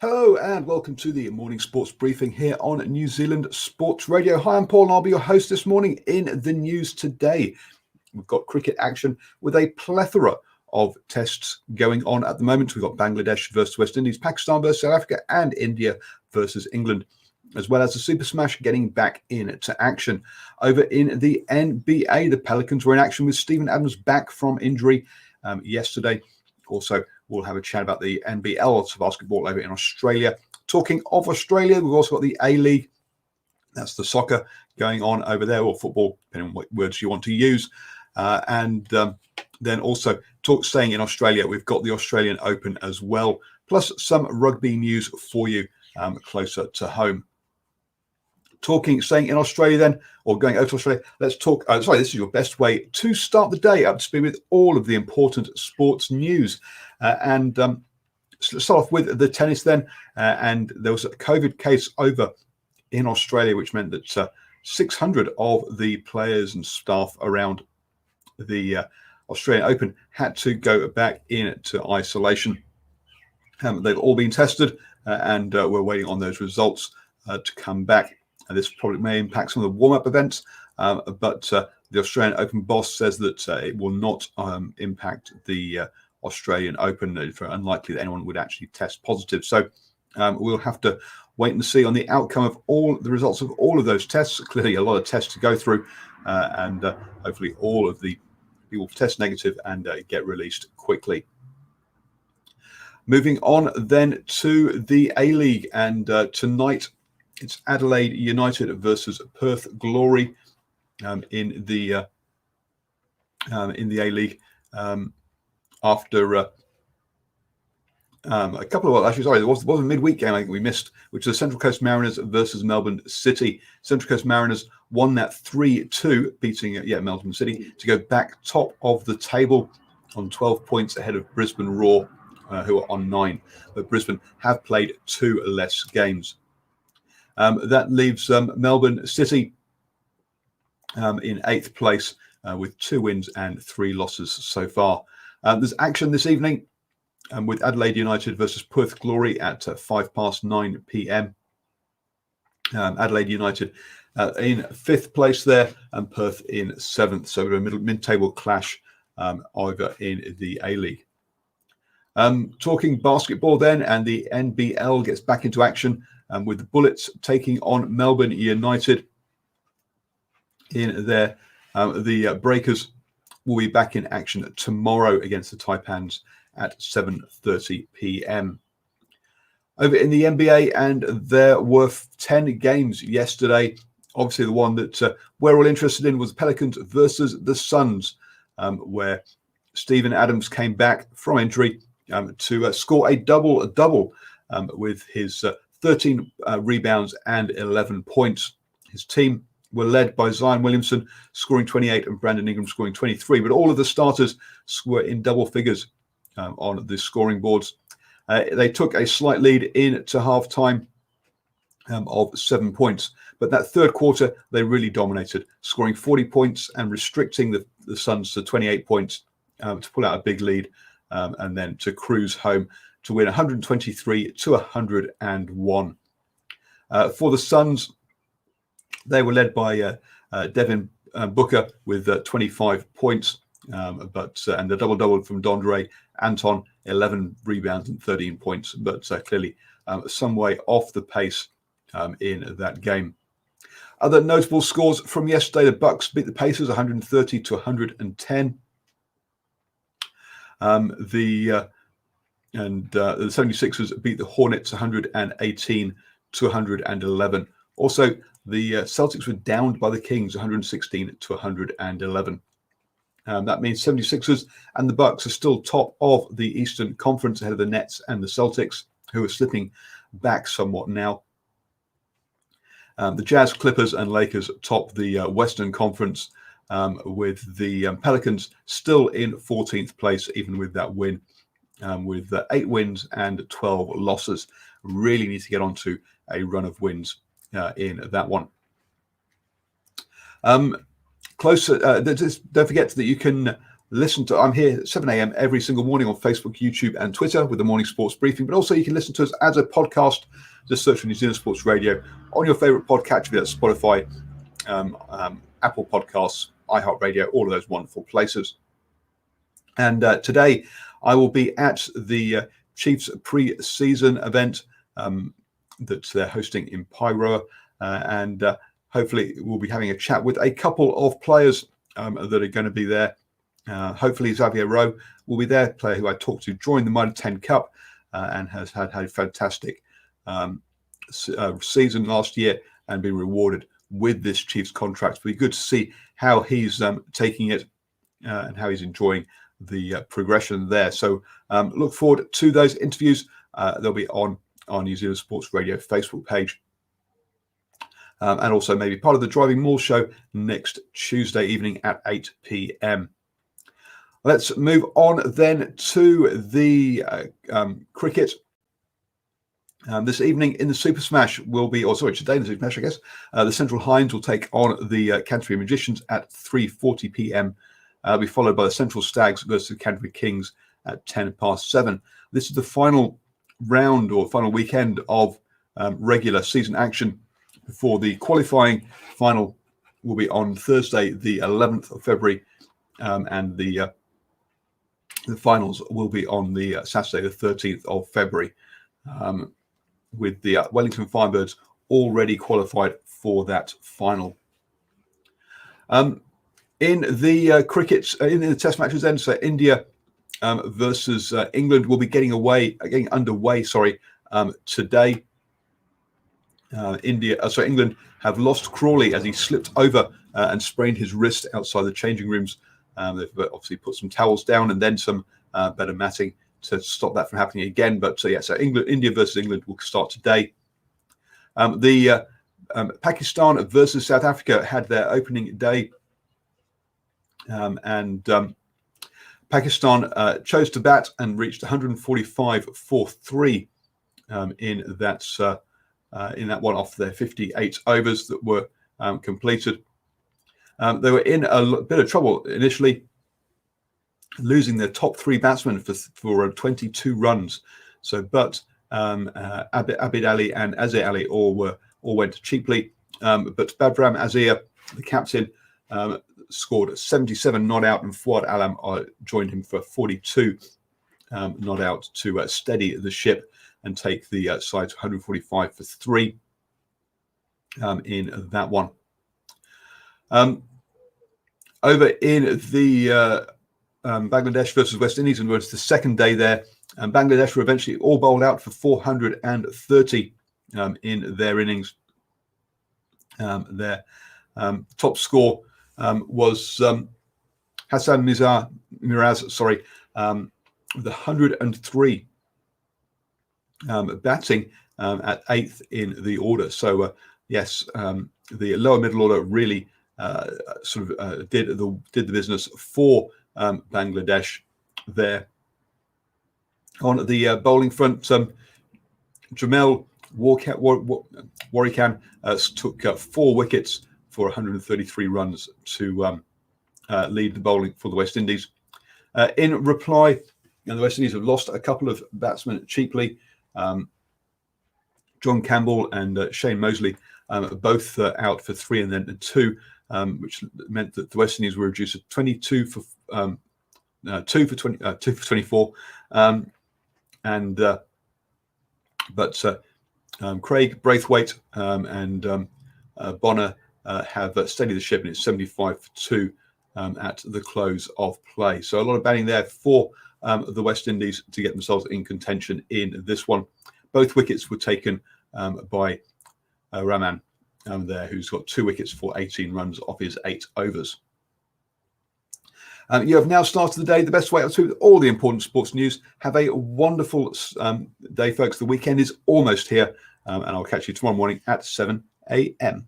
Hello and welcome to the morning sports briefing here on New Zealand Sports Radio. Hi, I'm Paul and I'll be your host this morning. In the news today, we've got cricket action with a plethora of tests going on at the moment. We've got Bangladesh versus West Indies, Pakistan versus South Africa, and India versus England, as well as the Super Smash getting back into action. Over in the NBA, the Pelicans were in action with Steven Adams back from injury yesterday. Also, we'll have a chat about the NBL, so basketball over in Australia. Talking of Australia, we've also got the A-League. That's the soccer going on over there, or football, depending on what words you want to use. Then also staying in Australia, we've got the Australian Open as well, plus some rugby news for you closer to home. Staying in Australia then, or going over to Australia, let's talk. This is your best way to start the day up to speed with all of the important sports news. Let's start off with the tennis then. And there was a COVID case over in Australia, which meant that 600 of the players and staff around the Australian Open had to go back into isolation. They've all been tested and we're waiting on those results to come back. This probably may impact some of the warm-up events, but the Australian Open boss says that it will not impact the Australian Open. It's unlikely that anyone would actually test positive. So we'll have to wait and see on the outcome of all the results of all of those tests. Clearly a lot of tests to go through, and hopefully all of the people test negative and get released quickly. Moving on then to the A-League, and tonight it's Adelaide United versus Perth Glory in the A-League. After a couple of there was a midweek game I think we missed, which was Central Coast Mariners versus Melbourne City. Central Coast Mariners won that 3-2, beating Melbourne City to go back top of the table on 12 points ahead of Brisbane Roar, who are on 9. But Brisbane have played 2 less games. That leaves Melbourne City in 8th place with 2 wins and 3 losses so far. There's action this evening with Adelaide United versus Perth Glory at 9:05 p.m. Adelaide United in 5th place there and Perth in 7th. So a mid-table clash over in the A-League. Talking basketball then, and the NBL gets back into action with the Bullets taking on Melbourne United in there. The Breakers will be back in action tomorrow against the Taipans at 7:30 p.m. Over in the NBA, and there were 10 games yesterday. Obviously, the one that we're all interested in was the Pelicans versus the Suns, where Steven Adams came back from injury to score a double-double with his 13 rebounds and 11 points. His team were led by Zion Williamson scoring 28 and Brandon Ingram scoring 23, but all of the starters were in double figures on the scoring boards. They took a slight lead into halftime of 7 points, but that third quarter they really dominated, scoring 40 points and restricting the Suns to 28 points to pull out a big lead and then to cruise home to win 123-101. For the Suns, they were led by Devin Booker with 25 points, and the double-double from Dondre Anton, 11 rebounds and 13 points, but clearly some way off the pace in that game. Other notable scores from yesterday: the Bucks beat the Pacers 130-110. The 76ers beat the Hornets 118-111. Also, the Celtics were downed by the Kings 116-111. That means 76ers and the Bucks are still top of the Eastern Conference ahead of the Nets and the Celtics, who are slipping back somewhat now. The Jazz, Clippers, and Lakers top the Western Conference, with the Pelicans still in 14th place, even with that win, with 8 wins and 12 losses. Really need to get onto a run of wins in that one. Don't forget that you can I'm here at 7 a.m. every single morning on Facebook, YouTube, and Twitter with the morning sports briefing. But also, you can listen to us as a podcast. Just search for New Zealand Sports Radio on your favorite podcatcher, that's Spotify, Apple Podcasts, iHeartRadio, all of those wonderful places. And today, I will be at the Chiefs pre-season event that they're hosting in Paeroa, and hopefully we'll be having a chat with a couple of players that are going to be there. Hopefully Xavier Rowe will be there, player who I talked to during the Mitre 10 Cup and has had a fantastic season last year and been rewarded with this Chiefs contract. It'll be good to see how he's taking it and how he's enjoying the progression there. So look forward to those interviews. They'll be on our New Zealand Sports Radio Facebook page. And also maybe part of the Driving Maul show next Tuesday evening at 8 p.m. Let's move on then to the cricket. This evening in the Super Smash will be, today in the Super Smash, I guess, the Central Hinds will take on the Canterbury Magicians at 3:40 p.m. It'll be followed by the Central Stags versus the Canterbury Kings at 7:10. This is the final round or final weekend of regular season action before the qualifying final will be on Thursday, the 11th of February, and the finals will be on the Saturday, the 13th of February, with the Wellington Firebirds already qualified for that final. In the cricket, in the Test matches, then, so India versus England will be getting underway. Today. England have lost Crawley as he slipped over and sprained his wrist outside the changing rooms. They've obviously put some towels down and then some better matting to stop that from happening again. But so India versus England will start today. Pakistan versus South Africa had their opening day, and Pakistan chose to bat and reached 145 for 3 in that one off their 58 overs that were completed. They were in a bit of trouble initially, losing their top 3 batsmen for 22 runs. But Abid Ali and Azhar Ali all went cheaply. But Badram Azhar, the captain, scored 77 not out, and Fuad Alam joined him for 42 not out to steady the ship and take the side to 145 for 3 in that one. Over in the Bangladesh versus West Indies, and it's the second day there, and Bangladesh were eventually all bowled out for 430 in their innings. Their top score was Hassan Miraz, with 103. Batting at 8th in the order. So the lower middle order really did the business for Bangladesh there. On the bowling front, Jamel Warrican took 4 wickets for 133 runs to lead the bowling for the West Indies. In reply, the West Indies have lost a couple of batsmen cheaply. John Campbell and Shane Mosley both out for 3 and then 2, which meant that the West Indies were reduced to 22 for 2 for 24. But Craig Braithwaite and Bonner have steadied the ship, and it's 75 for 2 at the close of play. So a lot of batting there for the West Indies to get themselves in contention in this one. Both wickets were taken by Rahman there, who's got 2 wickets for 18 runs off his 8 overs. You have now started the day the best way up to all the important sports news. Have a wonderful day, folks. The weekend is almost here, and I'll catch you tomorrow morning at 7 a.m.